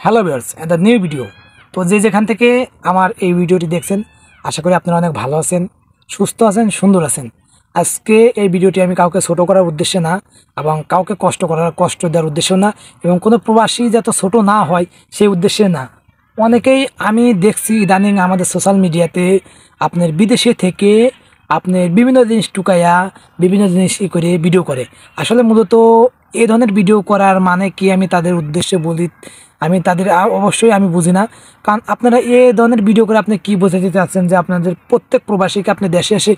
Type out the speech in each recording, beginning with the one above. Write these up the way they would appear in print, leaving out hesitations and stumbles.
Hello viewers, the new video. তো যেখান থেকে আমার এই ভিডিওটি দেখছেন, আশা করি আপনারা অনেক ভালো আছেন, সুস্থ আছেন, সুন্দর আছেন। আজকে এই ভিডিওটি আমি কাউকে ছোট করার উদ্দেশ্যে না, এবং কাউকে কষ্ট দেওয়ার উদ্দেশ্য না, এবং কোনো প্রবাসী যাতে ছোট না হয় সেই উদ্দেশ্যে না। অনেকেই আমি দেখছি ইদানিং আমাদের সোশ্যাল মিডিয়াতে আপনার বিদেশে থেকে আপনার বিভিন্ন জিনিস টুকাইয়া বিভিন্ন জিনিস করে ভিডিও করে। আসলে মূলত এই ধরনের ভিডিও করার মানে কি আমি তাদের উদ্দেশ্যে বলি, আমি তাদের অবশ্যই আমি বুঝি না। কারণ আপনারা এই ধরনের ভিডিও করে আপনি কী বোঝাতে চাচ্ছেন যে আপনাদের প্রত্যেক প্রবাসীকে আপনি দেশে এসে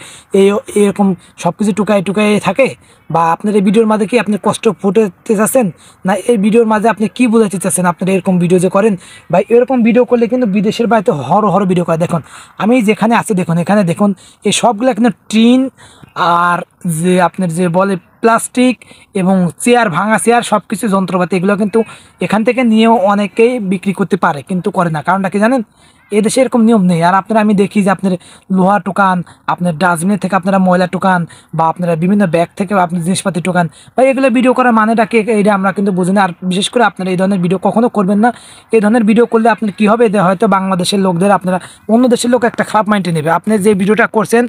এরকম সব কিছু টুকাই থাকে, বা আপনার এই ভিডিওর মাঝে কি আপনি কষ্ট ফুটাতে চাচ্ছেন, না এই ভিডিওর মাঝে আপনি কি বোঝাতে চাচ্ছেন আপনারা এরকম ভিডিও যে করেন। বা এরকম ভিডিও করলে কিন্তু বিদেশের বাড়িতে হর ভিডিও করে। দেখুন আমি যেখানে আছি, দেখুন এখানে দেখুন এই সবগুলো কিন্তু টিন, আর যে আপনার যে বলে প্লাস্টিক এবং চেয়ার, ভাঙা চেয়ার, সব কিছু যন্ত্রপাতি, এগুলো কিন্তু এখান থেকে নিয়েও অনেকেই বিক্রি করতে পারে, কিন্তু করে না। কারণটা কি জানেন? এদেশে এরকম নিয়ম নেই। আর আপনারা আমি দেখি যে আপনার লোহা টোকান, আপনার ডাস্টবিনের থেকে আপনারা ময়লা টোকান, বা আপনারা বিভিন্ন ব্যাগ থেকে আপনার জিনিসপাতি টোকান, বা এগুলো ভিডিও করার মানেটা কি এটা আমরা কিন্তু বুঝি না। আর বিশেষ করে আপনারা এই ধরনের ভিডিও কখনো করবেন না। এই ধরনের ভিডিও করলে আপনার কী হবে, হয়তো বাংলাদেশের লোকদের আপনারা অন্য দেশের লোক একটা খারাপ মাইন্ডে নেবে। আপনি যে ভিডিওটা করছেন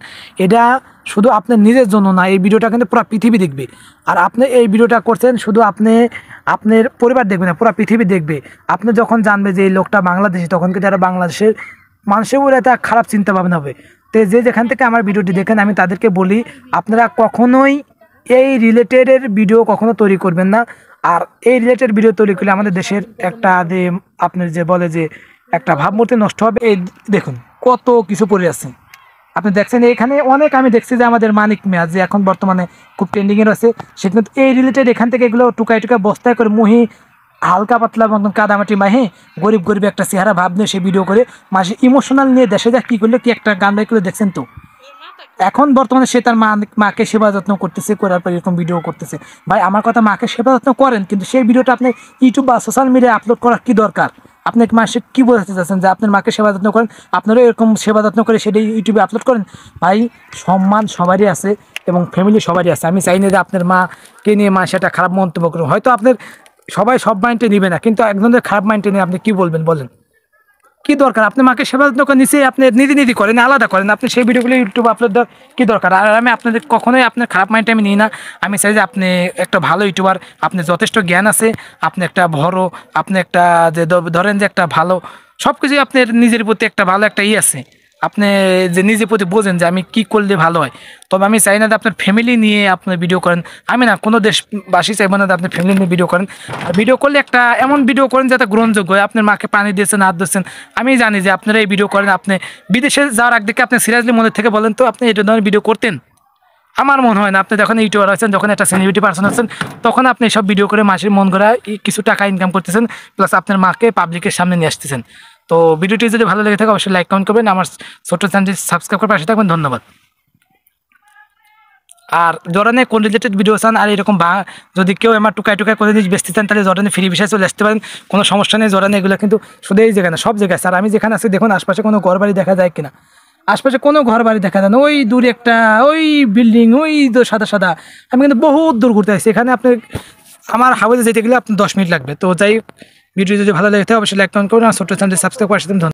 এটা শুধু আপনার নিজের জন্য না, এই ভিডিওটা কিন্তু পুরো পৃথিবী দেখবে। আর আপনি এই ভিডিওটা করছেন শুধু আপনার পরিবার দেখবে না, পুরো পৃথিবী দেখবে। আপনি যখন জানবে যে এই লোকটা বাংলাদেশি, তখন কিন্তু যারা বাংলাদেশের মানুষের উপরে একটা খারাপ চিন্তা ভাবনা হবে। তো যেখান থেকে আমার ভিডিওটি দেখেন, আমি তাদেরকে বলি আপনারা কখনোই এই রিলেটেডের ভিডিও কখনো তৈরি করবেন না। আর এই রিলেটেড ভিডিও তৈরি করলে আমাদের দেশের একটা যে আপনার যে বলে যে একটা ভাবমূর্তি নষ্ট হবে। এই দেখুন কত কিছু পড়ে আছে, আপনি দেখছেন এখানে অনেক। আমি দেখছি যে আমাদের মানিক মিয়া যে এখন বর্তমানে খুব ট্রেন্ডিংয়ে রয়েছে, সে কিন্তু এই রিলেটেড এখান থেকে এগুলো টুকাই বস্তায় করে মুহি হালকা পাতলা মতন কাদামাটি মাহে গরিব একটা চেহারা ভাব নিয়ে সে ভিডিও করে মাসে ইমোশনাল নিয়ে দেশে যা কী করলে কি একটা গান বাই করে দেখছেন। তো এখন বর্তমানে সে তার মাকে সেবা যত্ন করতেছে, করার পর এরকম ভিডিও করতেছে। ভাই আমার কথা, মাকে সেবা যত্ন করেন, কিন্তু সেই ভিডিওটা আপনি ইউটিউব বা সোশ্যাল মিডিয়ায় আপলোড করার কী দরকার? আপনি মাসে কী বোঝাতে চাচ্ছেন যে আপনার মাকে সেবা যত্ন করেন, আপনারাও এরকম সেবা যত্ন করে সেটাই ইউটিউবে আপলোড করেন? ভাই সম্মান সবারই আছে এবং ফ্যামিলি সবারই আছে। আমি চাই না যে আপনার মাকে নিয়ে মা সেটা খারাপ মন্তব্য করুন। হয়তো আপনার সবাই সব মাইন্ডে নেবে না, কিন্তু একজনের খারাপ মাইন্ডে নিয়ে আপনি কী বলবেন বলেন? কী দরকার? আপনি মাকে সেবা যত্ন করে নিচে আপনি নীতি করেন, আলাদা করেন, আপনি সেই ভিডিওগুলো ইউটিউবে আপলোড দেওয়ার কী দরকার? আর আমি আপনাদের কখনোই আপনার খারাপ মাইন্ডে আমি নিই না। আমি চাই যে আপনি একটা ভালো ইউটিউবার, আপনার যথেষ্ট জ্ঞান আছে, আপনি একটা আপনি একটা যে ধরেন যে একটা ভালো সব কিছুই আপনার নিজের প্রতি একটা ভালো একটা আছে, আপনি যে নিজের প্রতি বোঝেন যে আমি কি করলে ভালো হয়। তবে আমি চাই না যে আপনার ফ্যামিলি নিয়ে আপনি ভিডিও করেন। আমি না কোনো দেশবাসী চাইব না যে আপনি ফ্যামিলি নিয়ে ভিডিও করেন। আর ভিডিও করলে একটা এমন ভিডিও করেন যাতে গ্রহণযোগ্য হয়। আপনার মাকে পানি দিয়েছেন, হাত দিয়েছেন, আমি জানি যে আপনারা এই ভিডিও করেন। আপনি বিদেশে যাওয়ার আগ থেকে আপনি সিরিয়াসলি মনের থেকে বলেন তো আপনি এটা ধরনের ভিডিও করতেন? আমার মনে হয় না। আপনি যখন ইউটিউবার আছেন, যখন একটা সেলিব্রিটি পার্সন আছেন, তখন আপনি সব ভিডিও করে মাসের মন করা কিছু টাকা ইনকাম করতেছেন, প্লাস আপনার মাকে পাবলিকের সামনে নিয়ে আসতেছেন। তো ভিডিওটি যদি ভালো লেগে থাকে অবশ্যই লাইক কমেন্ট করবেন, আমার ছোট্ট চ্যানেলটি সাবস্ক্রাইব করে পাশে থাকবেন। ধন্যবাদ। আর জর্ডানে কোন রিলেটেড ভিডিও চান, আর এরকম যদি কেউ আমার টুকাই করে জিনিস বেচতে চান, তাহলে জর্ডানে ফ্রি বিষয়ে চলে আসতে পারেন, কোনো সমস্যা নেই। জর্ডানে এগুলো কিন্তু শুধু এই জায়গায় না, সব জায়গায়। স্যার আমি যেখানে আছি দেখুন আশপাশে কোনো ঘর বাড়ি দেখা যায় কিনা, আশপাশে কোনো ঘর বাড়ি দেখা যায় না। ওই দূরে একটা ওই বিল্ডিং, ওই সাদা। আমি কিন্তু বহুত দূর ঘুরতে আসছি। এখানে আপনি আমার হাউসে যেতে গেলে আপনার 10 মিনিট লাগবে। তো যাই, ভিডিও যদি ভালো লেগে থাকে অবশ্যই লাইক কমেন্ট করুন, আর ছোট্ট চ্যানেলটি সাবস্ক্রাইব করে আসতে।